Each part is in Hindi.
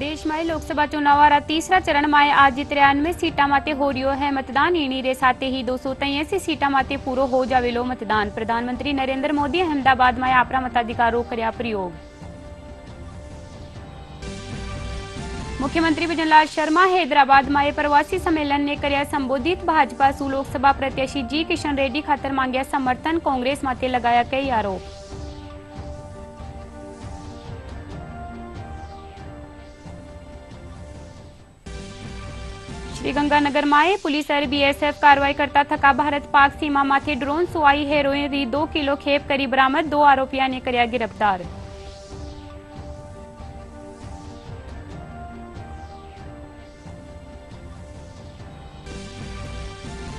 देश में लोकसभा चुनाव वाला तीसरा चरण में आज 93 सीटा माते हो रियो है मतदान। इनी रे साथे ही 283 सीटा माते पूरो हो जावेलो मतदान। प्रधानमंत्री नरेंद्र मोदी अहमदाबाद में आपरा मताधिकारों कर्या प्रयोग। मुख्यमंत्री भजनलाल शर्मा हैदराबाद में प्रवासी सम्मेलन ने कर्या संबोधित। भाजपा सु लोकसभा प्रत्याशी जी किशन रेड्डी खातर मांग्या समर्थन। कांग्रेस माते लगाया कई आरोप। श्रीगंगानगर में पुलिस और बीएसएफ कार्रवाई करता थका। भारत पाक सीमा माथे ड्रोन सुवाई हेरोइन री 2 किलो खेप करी बरामद। 2 आरोपियों ने कर्या गिरफ्तार।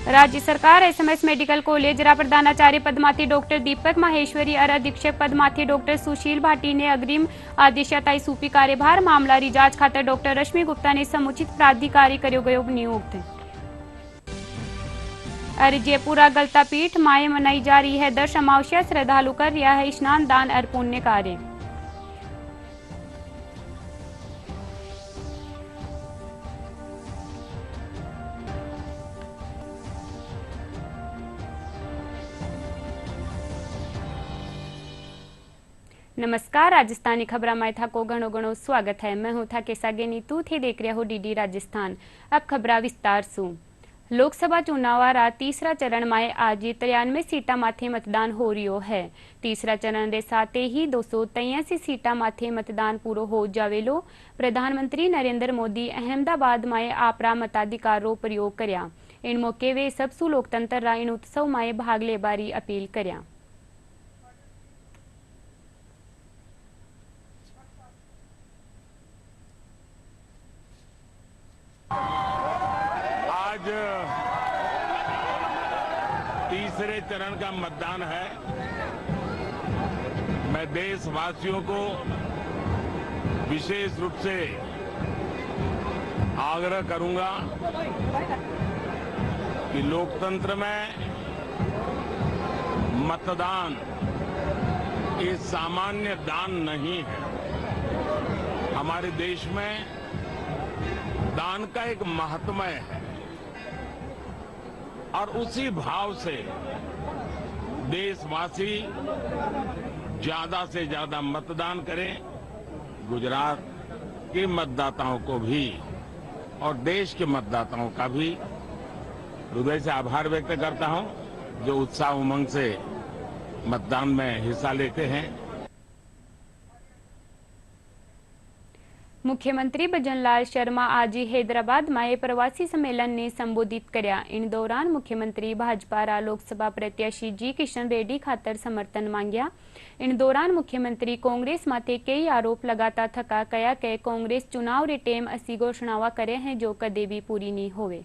राज्य सरकार एसएमएस मेडिकल कॉलेज रा प्रधानाचार्य पद माथे डॉक्टर दीपक माहेश्वरी और अधीक्षक पद माथे डॉक्टर सुशील भाटी ने अग्रिम आदेश ताई सूपी कार्यभार। मामला री जांच खातर डॉक्टर रश्मि गुप्ता ने समुचित प्राधिकारी कर्यो गयो नियुक्त। और जयपुरा गलता पीठ माए मनाई जा रही है दर्श अमावस्या। श्रद्धालु कर रिया है स्नान दान और पुण्य कार्य। नमस्कार, राजस्थानी खबरा में था को घणो घणो स्वागत है। मैं हूं था केसागे नीतू थे देख रहे हो डीडी राजस्थान। अब खबरा विस्तार सु। लोकसभा चुनाव रा तीसरा चरण में आज 93 सीटा माथे मतदान हो रियो है। तीसरा चरण रे साथे ही 283 सीटा माथे मतदान पूरो हो जावेलो। प्रधानमंत्री नरेंद्र मोदी अहमदाबाद में आपरा मताधिकारों प्रयोग कर्या। इन मौके वे सबसु लोकतंत्र रा इन उत्सव में भाग लेबारी अपील कर्या। आज तीसरे चरण का मतदान है। मैं देशवासियों को विशेष रूप से आग्रह करूंगा कि लोकतंत्र में मतदान ये सामान्य दान नहीं है। हमारे देश में दान का एक महात्म्य है और उसी भाव से देशवासी ज्यादा से ज्यादा मतदान करें। गुजरात के मतदाताओं को भी और देश के मतदाताओं का भी हृदय से आभार व्यक्त करता हूं जो उत्साह उमंग से मतदान में हिस्सा लेते हैं। मुख्यमंत्री भजनलाल शर्मा आज हैदराबाद में प्रवासी सम्मेलन ने संबोधित कर्या। इन दौरान मुख्यमंत्री भाजपा रा लोकसभा प्रत्याशी जी किशन रेड्डी खातर समर्थन मांग्या। इन दौरान मुख्यमंत्री कांग्रेस माथे कई आरोप लगाता थका। कया के कांग्रेस चुनाव रे टेम ऐसी घोषणावा करे हैं जो कदे भी पूरी नहीं होवे।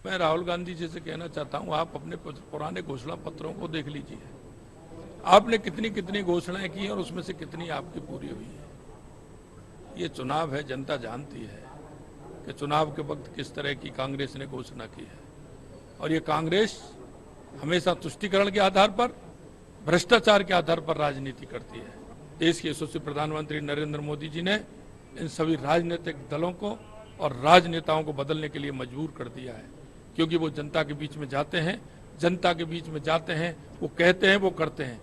मैं राहुल गांधी जी से कहना चाहता हूं, आप अपने पुराने घोषणा पत्रों को देख लीजिए। आपने कितनी कितनी घोषणाएं की और उसमें से कितनी आपकी पूरी हुई है। ये चुनाव है, जनता जानती है कि चुनाव के वक्त किस तरह की कांग्रेस ने घोषणा की है। और ये कांग्रेस हमेशा तुष्टीकरण के आधार पर, भ्रष्टाचार के आधार पर राजनीति करती है। देश के यशस्वी प्रधानमंत्री नरेंद्र मोदी जी ने इन सभी राजनीतिक दलों को और राजनेताओं को बदलने के लिए मजबूर कर दिया है, क्योंकि वो जनता के बीच में जाते हैं, जनता के बीच में जाते हैं, वो कहते हैं, वो करते हैं।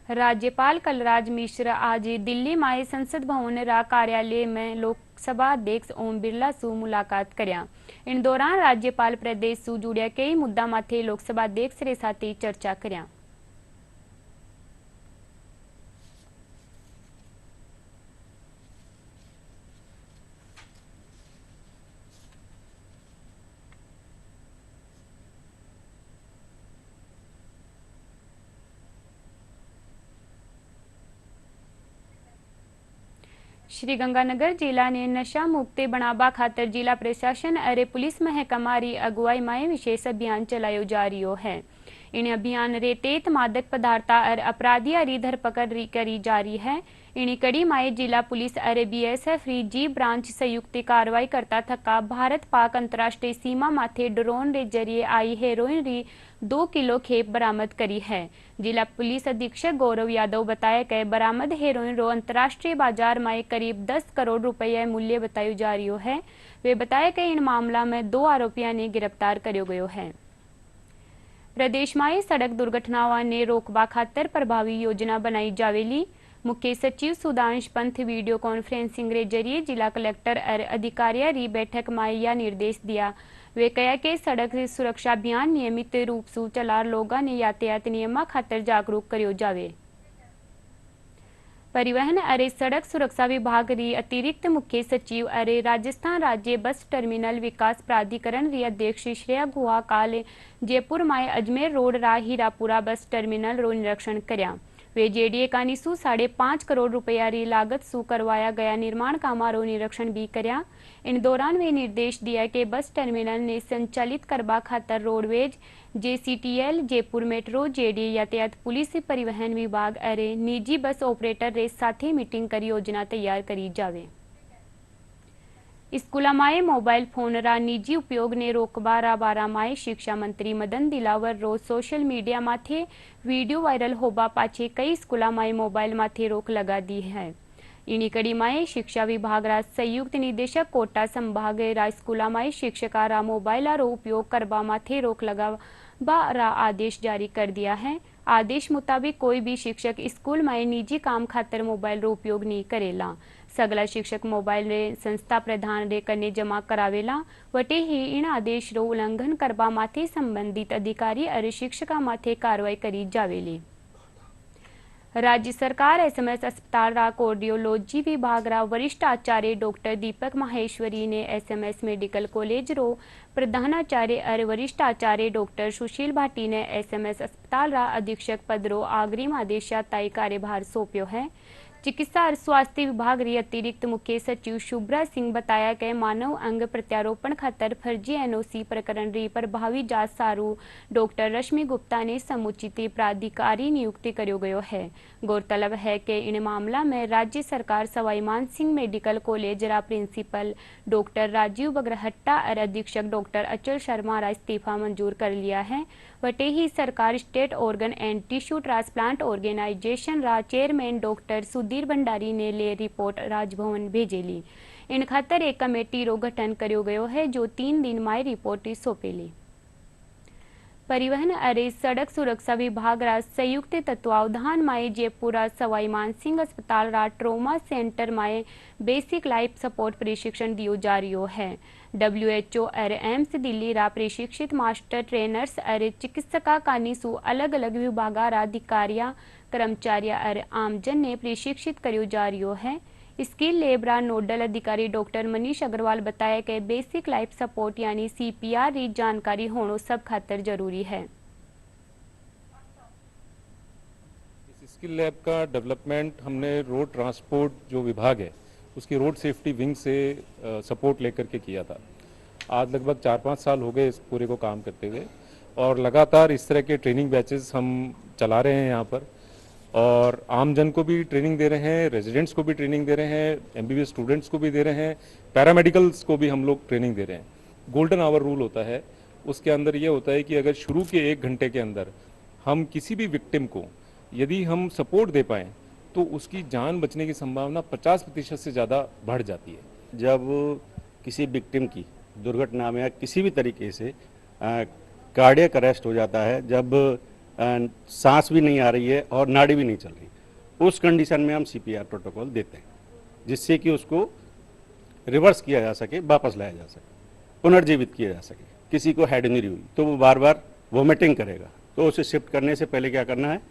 राज्यपाल कलराज मिश्र आज दिल्ली में संसद भवन रा कार्यालय में लोकसभा अध्यक्ष ओम बिरला सु मुलाकात कर्या। इन दौरान राज्यपाल प्रदेश सु जुड़िया कई मुद्दा माथे लोकसभा अध्यक्ष रे साथे चर्चा कर्या। श्रीगंगानगर जिला ने नशा मुक्ति बनाबा खातर जिला प्रशासन और पुलिस महकमा री अगुवाई में विशेष अभियान चलायो जा रियो है। इन अभियान रे तेज मादक पदार्थ और अपराधी अरी धरपकड़ करी जा रही है। इन कड़ी माए जिला पुलिस और BSF री जी ब्रांच संयुक्त कार्रवाई करता थका भारत पाक अंतर्राष्ट्रीय सीमा माथे ड्रोन रे जरिए आई हेरोइन री 2 किलो खेप बरामद करी है। जिला पुलिस अधीक्षक गौरव यादव बताया कि बरामद हेरोइन रो अंतर्राष्ट्रीय बाजार में करीब 10 करोड़ रुपये मूल्य बतायु जा रही है। वे बताया कि इन मामला में 2 आरोपियों ने गिरफ्तार करो गयो है। प्रदेश में सड़क दुर्घटनाओं ने रोकवा खातर प्रभावी योजना बनाई जावेली। मुख्य सचिव सुधांश पंथ वीडियो कॉन्फ्रेंसिंग रे जरिए जिला कलेक्टर और अधिकारियों री बैठक में यह निर्देश दिया। वे कहा कि सड़क सुरक्षा अभियान नियमित रूप से चला लोगों ने यातायात नियम खातर जागरूक करो जावे। परिवहन और सड़क सुरक्षा विभाग री अतिरिक्त मुख्य सचिव और राजस्थान राज्य बस टर्मिनल विकास प्राधिकरण री अध्यक्ष श्रेया गुहा काल जयपुर में अजमेर रोड रा हीरापुरा बस टर्मिनल रो निरीक्षण कर्या। वे JDA कानी सु 5.5 करोड़ रुपया री लागत सु करवाया गया निर्माण कामा रो निरीक्षण भी कर्या। इन दौरान वे निर्देश दिया कि बस टर्मिनल ने संचालित करबा खातर roadways, JCTL, Jaipur metro, JDA यातायात पुलिस परिवहन विभाग और निजी बस ऑपरेटर रे साथे मीटिंग कर योजना तैयार करी जावे। स्कूला माए मोबाइल फोन रा निजी उपयोग ने रोकवा रा बारा माए शिक्षा मंत्री मदन दिलावर रोज सोशल मीडिया माथे वीडियो वायरल होबा पाछे कई स्कूला माए मोबाइल माथे रोक लगा दी है। इनी कड़ी माए शिक्षा विभाग रा संयुक्त निदेशक कोटा संभाग रा स्कूला माए शिक्षका रा मोबाइल रो उपयोग करबा माथे रोक लगावा रा आदेश जारी कर दिया है। आदेश मुताबिक कोई भी शिक्षक स्कूल में निजी काम खातर मोबाइल रो उपयोग नहीं करेला। सगला शिक्षक मोबाइल रे संस्था प्रधान रे कने जमा करावेला। वटे ही इन आदेश रो उल्लंघन करबा माथे संबंधित अधिकारी और शिक्षका माथे कार्रवाई करी जावेली। राज्य सरकार SMS अस्पताल रा कार्डियोलॉजी विभाग रा वरिष्ठ आचार्य डॉक्टर दीपक माहेश्वरी ने SMS मेडिकल कॉलेज रो प्रधानाचार्य और वरिष्ठ आचार्य डॉक्टर सुशील भाटी ने SMS अस्पताल रा अधीक्षक पद रो अग्रिम आदेशाताई कार्यभार सौंप्यो है। चिकित्सा और स्वास्थ्य विभाग री अतिरिक्त मुख्य सचिव शुभ्रा सिंह बताया कि मानव अंग प्रत्यारोपण खातर फर्जी NOC प्रकरण री प्रभावी जांच सारू डॉक्टर रश्मि गुप्ता ने समुचित प्राधिकारी नियुक्त करो गयो है। गौरतलब है कि इन मामला में राज्य सरकार सवाई मानसिंह मेडिकल कॉलेज रा प्रिंसिपल डॉक्टर राजीव बगरहट्टा और अधीक्षक डॉक्टर अचल शर्मा रा इस्तीफा मंजूर कर लिया है। वटे ही सरकार state organ and tissue transplant organisation रा चेयरमैन डॉक्टर सुधीर भंडारी ने ले रिपोर्ट राजभवन भेजेली। इन खातर एक कमेटी रो गठन करो गयो है जो 3 दिन में रिपोर्ट सौंपेली। परिवहन और सड़क सुरक्षा विभाग रा संयुक्त तत्वावधान में जयपुर सवाई मानसिंह अस्पताल रा ट्रोमा सेंटर में बेसिक लाइफ सपोर्ट प्रशिक्षण दियो जा रही है। WHO और एम्स दिल्ली रा प्रशिक्षित मास्टर ट्रेनर्स और चिकित्सका कानी सु अलग अलग विभागा रा अधिकारिया कर्मचारी और आमजन ने प्रशिक्षित करो जा रही है। स्किल लैब रा नोडल अधिकारी डॉक्टर मनीष अग्रवाल बताया कि बेसिक लाइफ सपोर्ट यानी CPR री जानकारी होना सब खातर जरूरी है। इस स्किल लैब का डेवलपमेंट हमने रोड ट्रांसपोर्ट जो विभाग है उसकी रोड सेफ्टी विंग से सपोर्ट लेकर के किया था। आज लगभग 4-5 साल हो गए इस पूरे को काम करते हुए और लगातार इस तरह के ट्रेनिंग बैचेस हम चला रहे हैं यहाँ पर और आम जन को भी ट्रेनिंग दे रहे हैं, रेजिडेंट्स को भी ट्रेनिंग दे रहे हैं, MBBS स्टूडेंट्स को भी दे रहे हैं, पैरामेडिकल्स को भी हम लोग ट्रेनिंग दे रहे हैं। गोल्डन आवर रूल होता है, उसके अंदर ये होता है कि अगर शुरू के 1 घंटे के अंदर हम किसी भी विक्टिम को यदि हम सपोर्ट दे पाएँ तो उसकी जान बचने की संभावना 50% से ज़्यादा बढ़ जाती है। जब किसी विक्टिम की दुर्घटना में या किसी भी तरीके से कार्डियक अरेस्ट हो जाता है, जब सांस भी नहीं आ रही है और नाड़ी भी नहीं चल रही, उस कंडीशन में हम CPR प्रोटोकॉल देते हैं जिससे कि उसको रिवर्स किया जा सके, वापस लाया जा सके, पुनर्जीवित किया जा सके। किसी को हेड इंजरी हुई तो वो बार बार वोमिटिंग करेगा, तो उसे शिफ्ट करने से पहले क्या करना है,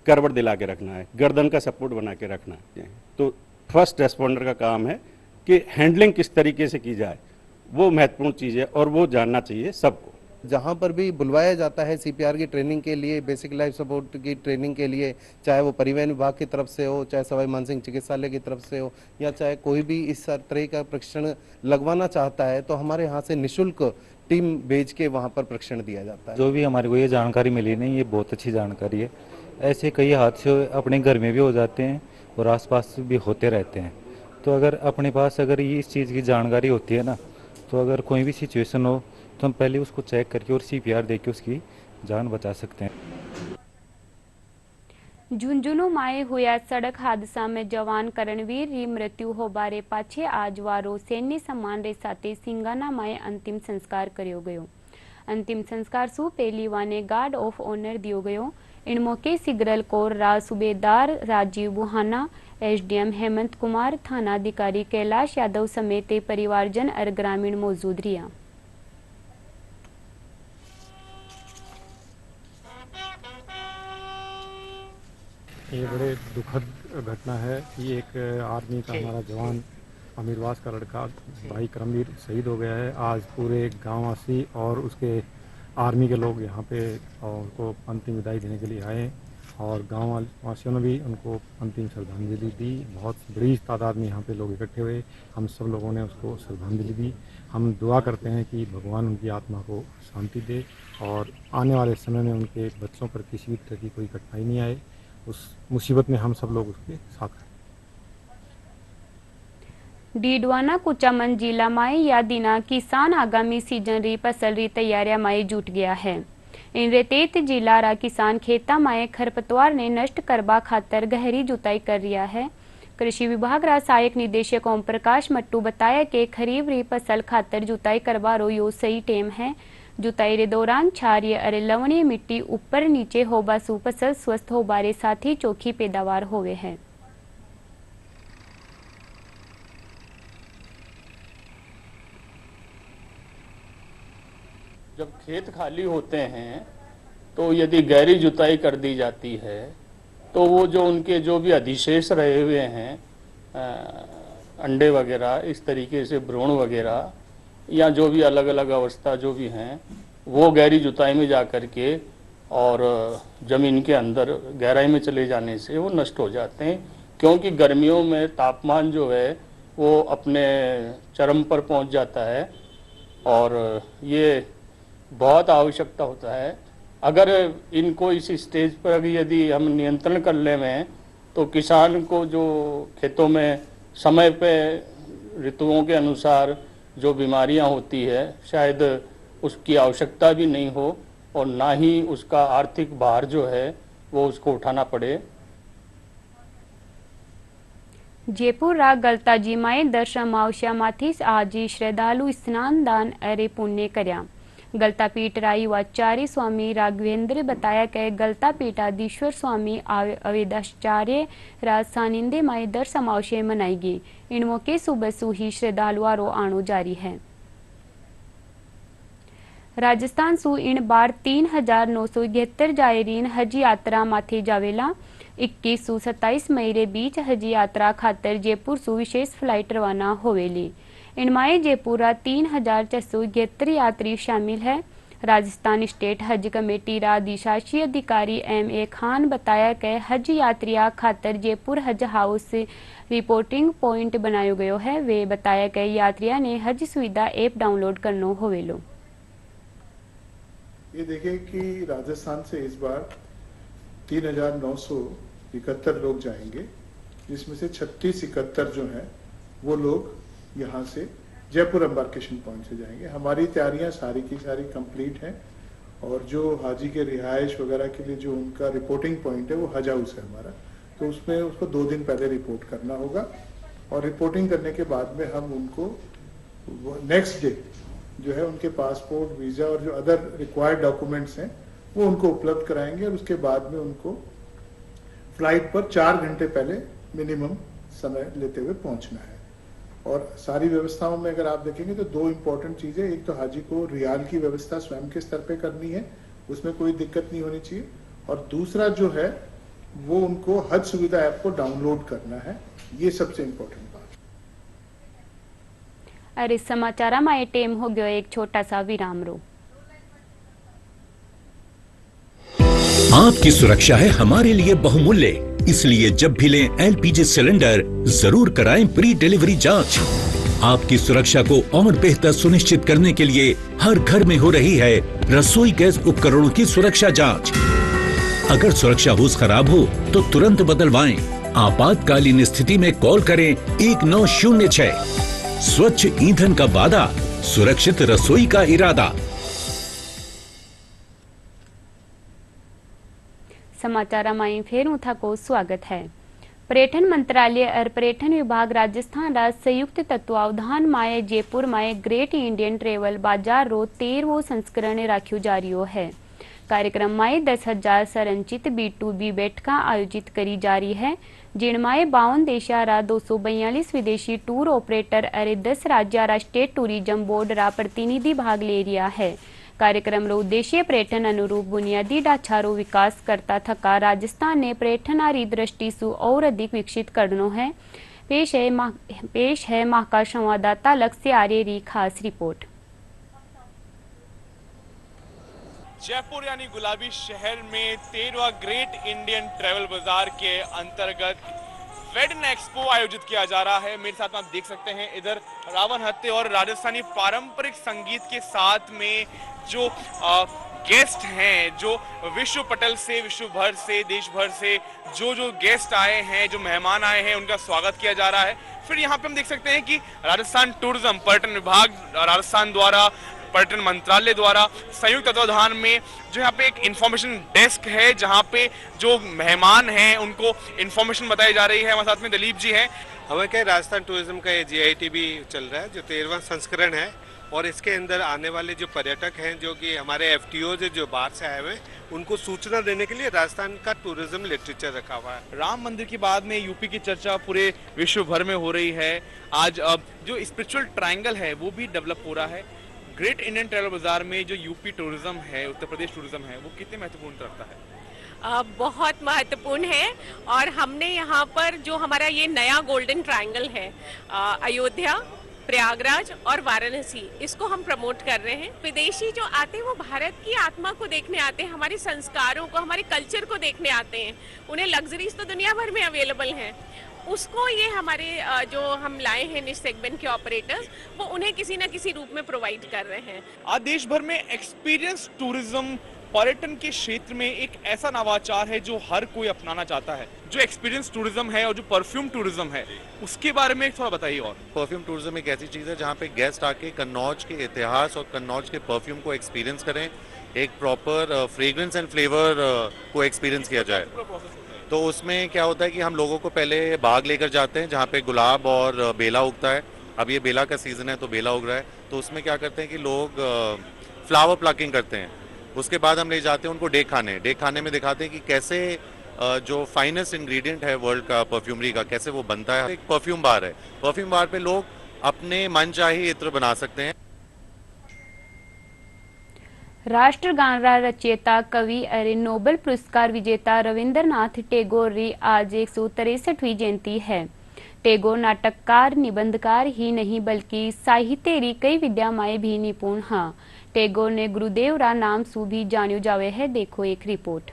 करवट दिला के रखना है, गर्दन का सपोर्ट बना के रखना है। तो फर्स्ट रेस्पॉन्डर का काम है कि हैंडलिंग किस तरीके से की जाए, वो महत्वपूर्ण चीज़ है और वो जानना चाहिए सबको। जहाँ पर भी बुलवाया जाता है CPR की ट्रेनिंग के लिए, बेसिक लाइफ सपोर्ट की ट्रेनिंग के लिए, चाहे वो परिवहन विभाग की तरफ से हो, चाहे सवाई मानसिंह चिकित्सालय की तरफ से हो, या चाहे कोई भी इस तरह का प्रशिक्षण लगवाना चाहता है, तो हमारे यहाँ से निःशुल्क टीम भेज के वहाँ पर प्रशिक्षण दिया जाता है। जो भी हमारे को ये जानकारी मिली नहीं, ये बहुत अच्छी जानकारी है। ऐसे कई हादसे अपने घर में भी हो जाते हैं और आसपास भी होते रहते हैं। तो अगर अपने पास अगर ये इस चीज़ की जानकारी होती है ना, तो अगर कोई भी सिचुएशन हो तो हम पहले उसको चेक करके और CPR दे के उसकी जान बचा सकते हैं। झुंझुनूમાં हुआ सड़क हादसा में जवान करणवीर री मृत्यु होबारे पाछे आज वारो सैन्य सम्मान रे साथे सिंगानामाए अंतिम संस्कार कर्यो गयो। अंतिम संस्कार सु पहली वाने गार्ड ऑफ ऑनर दियो गयो। इन मौके सिगरल कोर रा सूबेदार राजीव बुहाना, SDM हेमंत कुमार, थानाधिकारी कैलाश यादव समेत परिवारजन और ग्रामीण मौजूद रिया। ये बड़े दुखद घटना है कि एक आर्मी का हमारा जवान अमीरवास का लड़का भाई करमवीर शहीद हो गया है। आज पूरे गांव वासी और उसके आर्मी के लोग यहाँ पे उनको अंतिम विदाई देने के लिए आए और गांव वासियों ने भी उनको अंतिम श्रद्धांजलि दी। बहुत बड़ी तादाद में यहाँ पे लोग इकट्ठे हुए, हम सब लोगों ने उसको श्रद्धांजलि दी। हम दुआ करते हैं कि भगवान उनकी आत्मा को शांति दे और आने वाले समय में उनके बच्चों पर किसी भी तरह की कोई कठिनाई नहीं आए। उस मुसीबत में हम सब लोग उसके साथ हैं। डीडवाना कुचामन जिला में यादीना किसान आगामी सीजन री फसल री तैयारियां में जुट गया है। इन रेतेत जिला रा किसान खेता में खरपतवार ने नष्ट करबा खातर गहरी जुताई कर रिया है। कृषि विभाग रा सहायक निदेशक ओम प्रकाश मट्टू बताया कि खरीफ री फसल खातर जुताई करवारो यो सही टेम है। जुताई रे दौरान क्षारीय और लवणीय मिट्टी ऊपर नीचे होबा सु फसल स्वस्थ होबारे साथ ही चोखी पैदावार होवे है। जब खेत खाली होते हैं तो यदि गहरी जुताई कर दी जाती है तो वो जो उनके जो भी अधिशेष रहे हुए हैं अंडे वगैरह, इस तरीके से भ्रूण वगैरह या जो भी अलग अलग अवस्था जो भी हैं, वो गहरी जुताई में जा कर के और ज़मीन के अंदर गहराई में चले जाने से वो नष्ट हो जाते हैं। क्योंकि गर्मियों में तापमान जो है वो अपने चरम पर पहुंच जाता है और ये बहुत आवश्यकता होता है। अगर इनको इस स्टेज पर यदि हम नियंत्रण कर लें तो किसान को जो खेतों में समय पे ऋतुओं के अनुसार जो बीमारियां होती है शायद उसकी आवश्यकता भी नहीं हो और ना ही उसका आर्थिक भार जो है वो उसको उठाना पड़े। जयपुर रा गलताजी माए दर्शन मावश्यामाथी आज श्रद्धालु स्नान दान अरे पुण्य कर्या। गलता पीठ रा युवाचार्य स्वामी राघवेंद्र बताया कि गलता पीठाधीश्वर स्वामी अवेदाचार्य रा सानिध्य माए दर समावशे मनाई गई। इन मौके सुबह सु ही श्रद्धालुओं रो आनो जारी है। राजस्थान सु इन बार 3,971 जायरीन हज यात्रा माथे जावेला। 21 सु 27 मई रे बीच हज यात्रा खातर जयपुर सु विशेष फ्लाइट रवाना होवेली। इनमें जयपुर 3,471 यात्री शामिल है। राजस्थान स्टेट हज कमेटी रा अधिशासी अधिकारी MA खान बताया कि हज यात्रिया खातर जयपुर हज हाउस रिपोर्टिंग पॉइंट बनायो गयो है। वे बताया कि यात्रिया ने हज सुविधा ऐप डाउनलोड करनो होवेलो। ये देखें कि राजस्थान से इस बार 3,971 लोग जाएंगे, जिसमें से 3671 जो हैं वो लोग यहाँ से जयपुर एम्बार्केशन पॉइंट से जाएंगे। हमारी तैयारियां सारी की सारी कंप्लीट हैं और जो हाजी के रिहाइश वगैरह के लिए जो उनका रिपोर्टिंग पॉइंट है वो हज हाउस है हमारा, तो उसमें उसको 2 दिन पहले रिपोर्ट करना होगा और रिपोर्टिंग करने के बाद में हम उनको नेक्स्ट डे जो है उनके पासपोर्ट, वीज़ा और जो अदर रिक्वायर्ड डॉक्यूमेंट्स हैं वो उनको उपलब्ध कराएंगे और उसके बाद में उनको फ्लाइट पर 4 घंटे पहले मिनिमम समय लेते हुए पहुंचना है। और सारी व्यवस्थाओं में अगर आप देखेंगे तो 2 इम्पोर्टेंट चीज़ें, एक तो हाजी को रियाल की व्यवस्था स्वयं के स्तर पे करनी है, उसमें कोई दिक्कत नहीं होनी चाहिए, और दूसरा जो है वो उनको हज सुविधा ऐप को डाउनलोड करना है। ये सबसे इम्पोर्टेंट बात। अरे समाचार में टेम हो गयो एक छोटा सा विराम रो। आपकी सुरक्षा है हमारे लिए बहुमूल्य, इसलिए जब भी लें LPG सिलेंडर जरूर कराएं प्री डिलीवरी जांच। आपकी सुरक्षा को और बेहतर सुनिश्चित करने के लिए हर घर में हो रही है रसोई गैस उपकरणों की सुरक्षा जांच। अगर सुरक्षा होस खराब हो तो तुरंत बदलवाएं। आपातकालीन स्थिति में कॉल करें 1906। स्वच्छ ईंधन का वादा, सुरक्षित रसोई का इरादा। समाचार में फेरू था को स्वागत है। पर्यटन मंत्रालय और पर्यटन विभाग राजस्थान राज्य संयुक्त तत्वावधान में जयपुर में ग्रेट इंडियन ट्रेवल बाजार रो 13वो संस्करण राख्यो जा रही है। कार्यक्रम में 10,000 संरचित B2B बैठका आयोजित करी जा रही है, जिनमें 52 देशा रा 242 विदेशी टूर ऑपरेटर और 10 राज्य रा स्टेट टूरिज्म बोर्ड रा प्रतिनिधि भाग ले रहा है। कार्यक्रम रो उद्देश्य पर्यटन अनुरूप बुनियादी ढांचारो विकास करता थका राजस्थान ने पर्यटनारी दृष्टि सु और अधिक विकसित करनो है। पेश है महाकाल संवाददाता लक्ष्य आर्य री खास रिपोर्ट। जयपुर यानी गुलाबी शहर में 13वां ग्रेट इंडियन ट्रैवल बाजार के अंतर्गत वेडन एक्सपो आयोजित किया जा रहा है। मेरे साथ आप देख सकते हैं इधर रावण हत्थे और राजस्थानी पारंपरिक संगीत के साथ में जो गेस्ट हैं, जो विश्व पटल से, विश्व भर से, देश भर से जो गेस्ट आए हैं, जो मेहमान आए हैं, उनका स्वागत किया जा रहा है। फिर यहाँ पे हम देख सकते हैं कि राजस्थान टूरिज्म पर्यटन विभाग राजस्थान द्वारा, पर्यटन मंत्रालय द्वारा संयुक्त तत्वावधान में जो यहाँ पे एक इंफॉर्मेशन डेस्क है, जहाँ पे जो मेहमान हैं उनको इंफॉर्मेशन बताई जा रही है। हमारे साथ में दिलीप जी हैं। हमें क्या राजस्थान टूरिज्म का ये GITB चल रहा है, जो 13वां संस्करण है, और इसके अंदर आने वाले जो पर्यटक हैं, जो कि हमारे FTOs जो बाहर से आए हुए हैं, उनको सूचना देने के लिए राजस्थान का टूरिज्म लिटरेचर रखा हुआ है। राम मंदिर के बाद में यूपी की चर्चा पूरे विश्व भर में हो रही है। आज अब जो स्पिरिचुअल ट्रायंगल है वो भी डेवलप हो रहा है। ग्रेट इंडियन ट्रैवल बाजार में जो यूपी टूरिज्म है, उत्तर प्रदेश टूरिज्म है, वो कितने महत्वपूर्ण रखता है? बहुत महत्वपूर्ण है। और हमने यहाँ पर जो हमारा ये नया गोल्डन ट्रायंगल है, अयोध्या, प्रयागराज और वाराणसी, इसको हम प्रमोट कर रहे हैं। विदेशी जो आते हैं वो भारत की आत्मा को देखने आते हैं, हमारे संस्कारों को, हमारे कल्चर को देखने आते हैं। उन्हें लग्जरीज तो दुनिया भर में अवेलेबल हैं, उसको ये हमारे जो हम लाए हैं निश सेगमेंट के ऑपरेटर्स, वो उन्हें किसी न किसी रूप में प्रोवाइड कर रहे हैं। आज देश भर में एक्सपीरियंस टूरिज्म पर्यटन के क्षेत्र में एक ऐसा नवाचार है जो हर कोई अपनाना चाहता है। जो एक्सपीरियंस टूरिज्म है और जो परफ्यूम टूरिज्म है, उसके बारे में थोड़ा बताइए। और परफ्यूम टूरिज्म एक ऐसी चीज़ है जहाँ पे गेस्ट आके कन्नौज के इतिहास और कन्नौज के परफ्यूम को एक्सपीरियंस करें, एक प्रॉपर फ्रेग्रेंस एंड फ्लेवर को एक्सपीरियंस किया जाए। तो उसमें क्या होता है कि हम लोगों को पहले बाग लेकर जाते हैं जहाँ पे गुलाब और बेला उगता है। अब ये बेला का सीज़न है तो बेला उग रहा है, तो उसमें क्या करते हैं कि लोग फ्लावर प्लकिंग करते हैं। उसके बाद हम ले जाते हैं उनको डेक खाने में दिखाते हैं कि कैसे जो फाइनेस्ट इंग्रेडिएंट है वर्ल्ड का परफ्यूमरी का, कैसे वो बनता है। एक परफ्यूम बार है, परफ्यूम बार पे लोग अपने मनचाही इत्र बना सकते हैं। राष्ट्रगान रा रचयिता, कवि और नोबेल पुरस्कार विजेता रविंद्रनाथ टैगोर री आज 163वीं जयंती है। टैगोर नाटककार, निबंधकार ही नहीं बल्कि साहित्य री कई विद्या में भी निपुण हाँ। टैगोर ने गुरुदेव रा नाम सु भी जान्यो जावे है। देखो एक रिपोर्ट।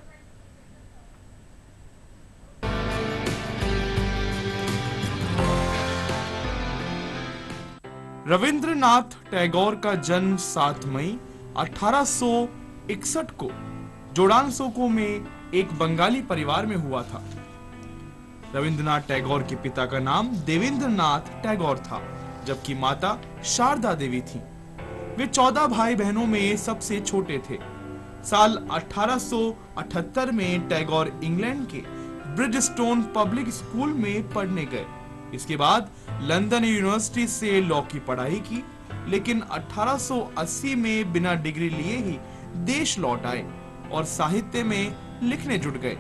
रविंद्रनाथ टैगोर का जन्म 7 मई 1861 को जोड़ानसोको में एक बंगाली परिवार में हुआ था। रविंद्रनाथ टैगोर के पिता का नाम देवेंद्रनाथ टैगोर था, जबकि माता शारदा देवी थी। वे 14 भाई बहनों में सबसे छोटे थे। साल 1878 में टैगोर इंग्लैंड के ब्रिजस्टोन पब्लिक स्कूल में पढ़ने गए। इसके बाद लंदन यूनिवर्सिटी से लॉ की पढ़ाई की, लेकिन 1880 में बिना डिग्री लिए ही देश लौट आए और साहित्य में लिखने जुट गए।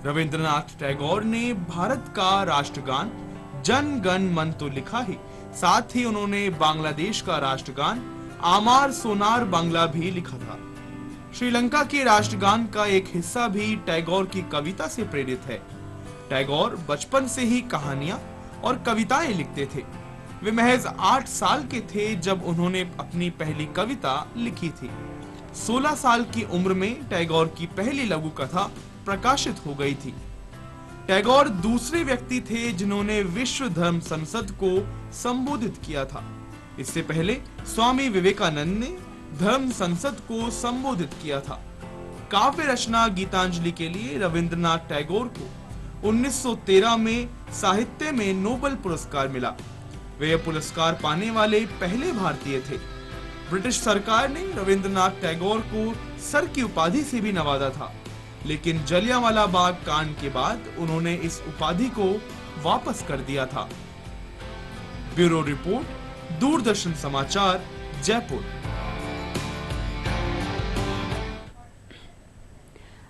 रविंद्रनाथ टैगोर ने भारत का राष्ट्रगान जन गण मन तो लिखा ही, साथ ही उन्होंने बांग्लादेश का राष्ट्रगान आमार सोनार बांग्ला भी लिखा था। श्रीलंका के राष्ट्रगान का एक हिस्सा भी टैगोर की कविता से प्रेरित है। टैगोर बचपन से ही कहानियां और कविताएं लिखते थे। वे महज 8 साल के थे जब उन्होंने अपनी पहली कविता लिखी थी। 16 साल की उम्र में टैगोर की पहली लघु कथा प्रकाशित हो गई थी। टैगोर दूसरे व्यक्ति थे जिन्होंने विश्व धर्म संसद को संबोधित किया था। इससे पहले स्वामी विवेकानंद ने धर्म संसद को संबोधित किया था। काव्य रचना गीतांजलि के लिए रविंद्रनाथ टैगोर को 1913 में साहित्य में नोबेल पुरस्कार मिला। वे पुरस्कार पाने वाले पहले भारतीय थे। ब्रिटिश सरकार ने रविंद्रनाथ टैगोर को सर की उपाधि से भी नवाजा था, लेकिन जलियांवाला बाग कांड के बाद उन्होंने इस उपाधि को वापस कर दिया था। ब्यूरो रिपोर्ट, दूरदर्शन समाचार, जयपुर।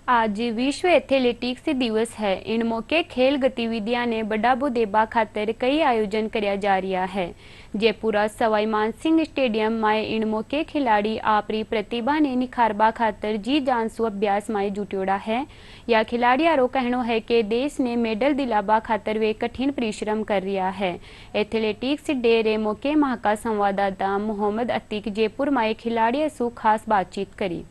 आज विश्व एथलेटिक्स दिवस है। इन मौके खेल गतिविधियां ने बढ़ावो देबा खातर कई आयोजन करया जा रहा है। जयपुरा सवाई मानसिंह स्टेडियम में इन मौके खिलाड़ी आपरी प्रतिभा ने निखारबा खातर जी जान सु अभ्यास में जुटियोड़ा है। या खिलाड़ियारो कहनो है कि देश ने मेडल दिलाबा खातर वे कठिन परिश्रम कर रहा है। एथलेटिक्स डे रे मौके महाका संवाददाता मोहम्मद अतीक जयपुर में खिलाड़ियों सु खास बातचीत करी।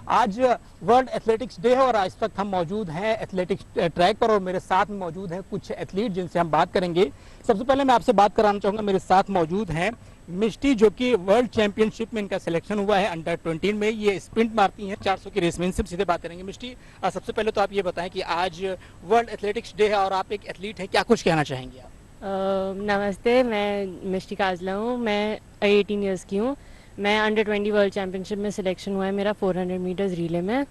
आज वर्ल्ड एथलेटिक्स डे है और आज तक हम मौजूद हैं एथलेटिक्स ट्रैक पर और मेरे साथ में मौजूद हैं कुछ एथलीट जिनसे हम बात करेंगे। सबसे पहले मैं आपसे बात कराना चाहूंगा, मेरे साथ मौजूद हैं मिष्टी, जो कि वर्ल्ड चैंपियनशिप में इनका सिलेक्शन हुआ है अंडर 20 में। ये स्प्रिंट मारती हैं 400 की रेस में। इनसे सीधे बात करेंगे। मिष्टी, सबसे पहले तो आप ये बताएं कि आज वर्ल्ड एथलेटिक्स डे है और आप एक एथलीट हैं, क्या कुछ कहना चाहेंगे आप? नमस्ते, मैं मिष्टी काजला हूँ। मैं 18 ईयर्स की हूँ। मैं अंडर 20 वर्ल्ड चैंपियनशिप में सिलेक्शन हुआ है मेरा 400 मीटर्स रिले में।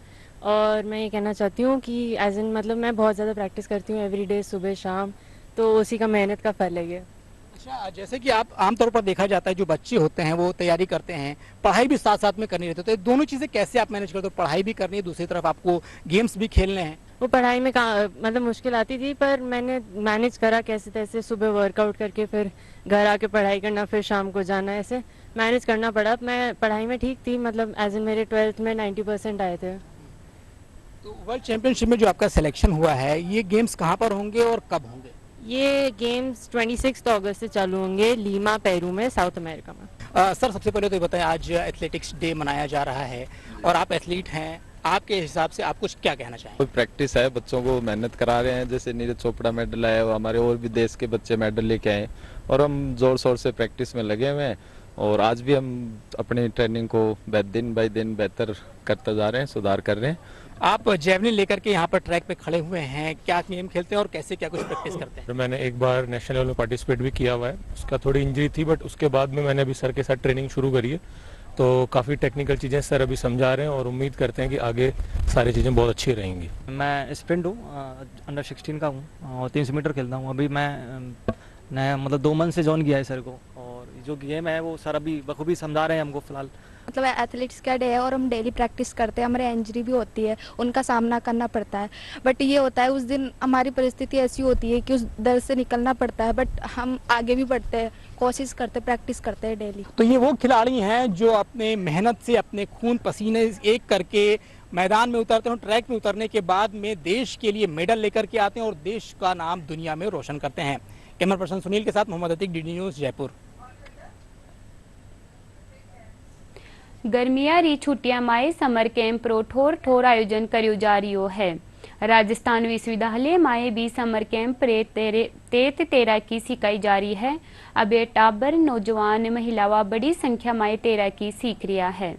और मैं ये कहना चाहती हूँ कि एज एन मतलब मैं बहुत ज़्यादा प्रैक्टिस करती हूँ एवरीडे, सुबह शाम, तो उसी का मेहनत का फल है ये। अच्छा, जैसे कि आप आमतौर पर देखा जाता है जो बच्चे होते हैं वो तैयारी करते हैं, पढ़ाई भी साथ साथ में करनी रहती है, तो दोनों चीज़ें कैसे आप मैनेज करते हो? पढ़ाई भी करनी है, दूसरी तरफ आपको गेम्स भी खेलने हैं। वो पढ़ाई में मतलब मुश्किल आती थी, पर मैंने मैनेज करा कैसे तैसे, सुबह वर्कआउट करके फिर घर आके पढ़ाई करना, फिर शाम को जाना, ऐसे मैनेज करना पड़ा। मैं पढ़ाई में ठीक थी, मतलब एज एन मेरे 12th में 90% आए थे। तो वर्ल्ड चैंपियनशिप में जो आपका सिलेक्शन हुआ है, ये गेम्स कहाँ पर होंगे और कब होंगे? ये गेम्स 26 अगस्त से चालू होंगे लीमा, पेरू में, साउथ अमेरिका में। सर, सबसे पहले तो ये बताएं, आज एथलेटिक्स डे मनाया जा रहा है और आप एथलीट हैं, आपके हिसाब से आप कुछ क्या कहना चाहेंगे? प्रैक्टिस है, बच्चों को मेहनत करा रहे हैं। जैसे नीरज चोपड़ा मेडल आया, वो हमारे और भी देश के बच्चे मेडल लेके आए और हम जोर शोर से प्रैक्टिस में लगे हुए हैं। और आज भी हम अपनी ट्रेनिंग को दिन बाय दिन बेहतर करते जा रहे हैं, सुधार कर रहे हैं। आप जेवलिन लेकर के यहाँ पर ट्रैक पे खड़े हुए हैं, क्या गेम खेलते हैं और कैसे क्या कुछ प्रैक्टिस करते हैं? मैंने एक बार नेशनल लेवल में पार्टिसिपेट भी किया हुआ है, उसका थोड़ी इंजरी थी, बट उसके बाद में मैंने अभी सर के साथ ट्रेनिंग शुरू करी है, तो काफ़ी टेक्निकल चीज़ें सर अभी समझा रहे हैं और उम्मीद करते हैं कि आगे सारी चीज़ें बहुत अच्छी रहेंगी। मैं स्प्रिंट हूँ, अंडर 16 का हूँ और 300 मीटर खेलता हूँ। अभी मैं नया मतलब 2 मंथ से ज्वाइन किया है सर को, और जो गेम है वो सर अभी बखूबी समझा रहे हैं हमको फिलहाल। मतलब एथलेटिक्स का डे है और हम डेली प्रैक्टिस करते हैं, हमारे इंजरी भी होती है, उनका सामना करना पड़ता है, बट ये होता है उस दिन हमारी परिस्थिति ऐसी होती है कि उस दर्द से निकलना पड़ता है, बट हम आगे भी बढ़ते हैं, कोशिश करते, प्रैक्टिस करते हैं डेली। तो ये वो खिलाड़ी हैं जो अपने मेहनत से, अपने खून पसीने एक करके मैदान में उतरते हैं, ट्रैक में उतरने के बाद में देश के लिए मेडल लेकर के आते हैं और देश का नाम दुनिया में रोशन करते हैं। कैमरा पर्सन सुनील के साथ मोहम्मद अतीक, डीडी न्यूज़, जयपुर। गर्मियारी छुट्टियां माए समर कैंप रो ठोर आयोजन करियो जा रियो है। राजस्थान विश्वविद्यालय माए भी समर कैंप रे तैराकी सिखाई जा रही है। अब ये टाबर नौजवान महिलावा बड़ी संख्या में तैराकी सीख रिया है।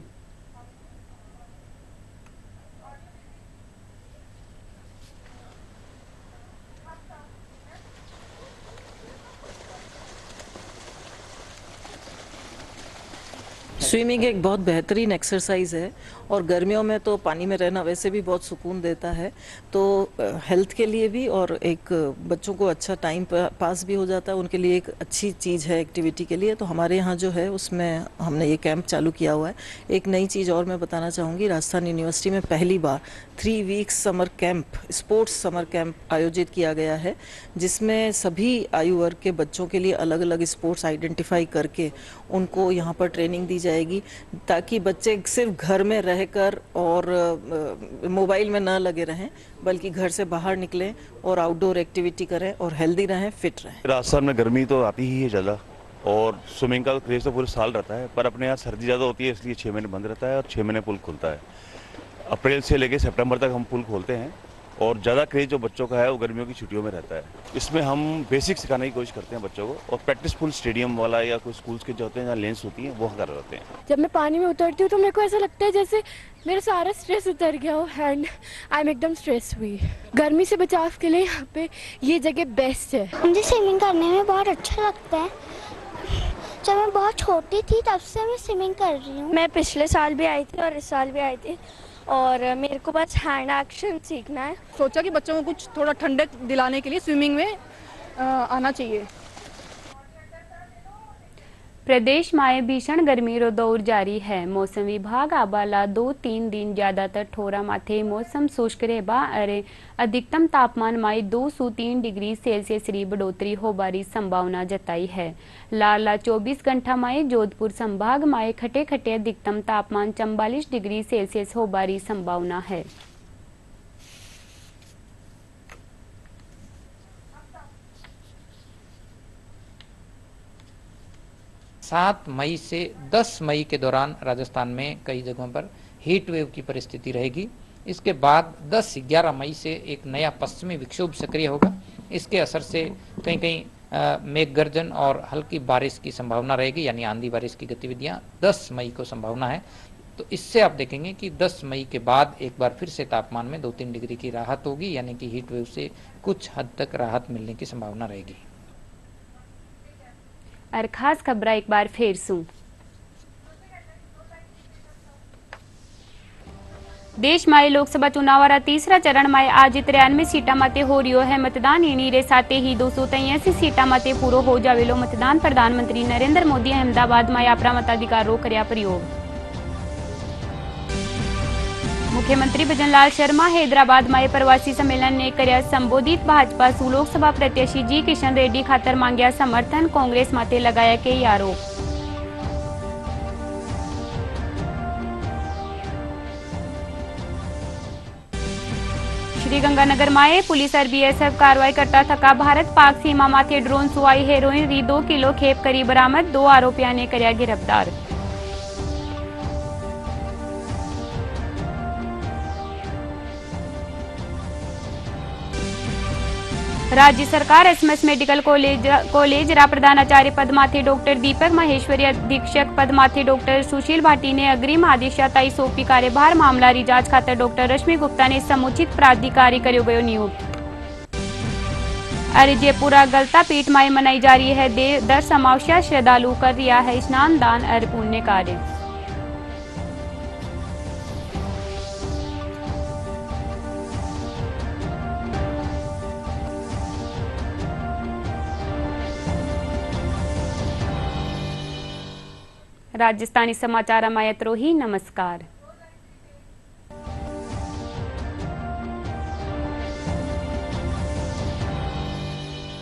स्विमिंग एक बहुत बेहतरीन एक्सरसाइज है और गर्मियों में तो पानी में रहना वैसे भी बहुत सुकून देता है, तो हेल्थ के लिए भी और एक बच्चों को अच्छा टाइम पास भी हो जाता है, उनके लिए एक अच्छी चीज़ है एक्टिविटी के लिए। तो हमारे यहाँ जो है उसमें हमने ये कैंप चालू किया हुआ है। एक नई चीज़ और मैं बताना चाहूँगी, राजस्थान यूनिवर्सिटी में पहली बार 3 weeks summer camp, sports summer camp आयोजित किया गया है, जिसमें सभी आयु वर्ग के बच्चों के लिए अलग अलग स्पोर्ट्स आइडेंटिफाई करके उनको यहाँ पर ट्रेनिंग दी जाएगी, ताकि बच्चे सिर्फ घर में रहकर और मोबाइल में न लगे रहें, बल्कि घर से बाहर निकलें और आउटडोर एक्टिविटी करें और हेल्दी रहें, फिट रहें। राजस्थान में गर्मी तो आती ही है ज़्यादा और स्विमिंग का क्रेज तो पूरे साल रहता है, पर अपने यहाँ सर्दी ज़्यादा होती है, इसलिए 6 महीने बंद रहता है और 6 महीने पुल खुलता है। अप्रैल से लेकर सितंबर तक हम पूल खोलते हैं और ज़्यादा क्रेज जो बच्चों का है वो गर्मियों की छुट्टियों में रहता है। इसमें हम बेसिक सिखाने की कोशिश करते हैं बच्चों को और प्रैक्टिस पूल स्टेडियम वाला या कोई स्कूल्स के जो होते हैं जहाँ लेंस होती हैं वो कर रहते हैं। जब मैं पानी में उतरती हूँ तो मेरे को ऐसा लगता है जैसे मेरा सारा स्ट्रेस उतर गया हो एंड आई एम एकदम स्ट्रेस हुई। गर्मी से बचाव के लिए यहाँ पे ये जगह बेस्ट है। मुझे स्विमिंग करने में बहुत अच्छा लगता है। जब मैं बहुत छोटी थी तब से मैं स्विमिंग कर रही हूँ। मैं पिछले साल भी आई थी और इस साल भी आई थी और मेरे को बस हैंड एक्शन सीखना है। सोचा कि बच्चों को कुछ थोड़ा ठंडक दिलाने के लिए स्विमिंग में आना चाहिए। प्रदेश में भीषण गर्मी रो दौर जारी है। मौसम विभाग आबाला 2-3 दिन ज्यादातर ठोरा माथे मौसम शुष्क रहबा अरे अधिकतम तापमान में 2 से 3 डिग्री सेल्सियस री बढ़ोतरी होबारी संभावना जताई है। लाला 24 घंटा में जोधपुर संभाग में खटे खटे अधिकतम तापमान 44 डिग्री सेल्सियस होबारी संभावना है। 7 मई से 10 मई के दौरान राजस्थान में कई जगहों पर हीट वेव की परिस्थिति रहेगी। इसके बाद 10-11 मई से एक नया पश्चिमी विक्षोभ सक्रिय होगा। इसके असर से कहीं कहीं मेघ गर्जन और हल्की बारिश की संभावना रहेगी, यानी आंधी बारिश की गतिविधियां 10 मई को संभावना है। तो इससे आप देखेंगे कि 10 मई के बाद एक बार फिर से तापमान में 2-3 डिग्री की राहत होगी, यानी कि हीट वेव से कुछ हद तक राहत मिलने की संभावना रहेगी। और खास खबर एक बार फिर सुन। देश में लोकसभा चुनाव रा तीसरा चरण में आज 93 सीटा माते हो रियो है मतदान। इनी रे साथे ही 283 सीटा माते पूरो हो जावेलो मतदान। प्रधानमंत्री नरेंद्र मोदी अहमदाबाद में अपना मताधिकार रो कर्या प्रयोग। मुख्यमंत्री भजनलाल शर्मा हैदराबाद में प्रवासी सम्मेलन ने कर्या संबोधित। भाजपा सु लोकसभा प्रत्याशी जी किशन रेड्डी खातर मांग्या समर्थन। कांग्रेस माते लगाया कई आरोप। श्रीगंगानगर में पुलिस और बीएसएफ कार्रवाई करता थका। भारत पाक सीमा माथे ड्रोन सुवाई हेरोइन री 2 किलो खेप करी बरामद। 2 आरोपियों ने कर्या गिरफ्तार। राज्य सरकार एसएमएस मेडिकल कॉलेज रा प्रधानाचार्य पद माथे डॉक्टर दीपक माहेश्वरी, अधीक्षक पद माथे डॉक्टर सुशील भाटी ने अग्रिम आदेश ताई सौंपी कार्यभार। मामला री जांच खातर डॉक्टर रश्मि गुप्ता ने समुचित प्राधिकारी कर्यो गयो नियुक्त। अरे जयपुरा गलता पीठ में मनाई जा रही है दर्श अमावस्या। श्रद्धालु कर रिया है स्नान दान और पुण्य कार्य। राजस्थानी समाचार में इतरो ही। नमस्कार।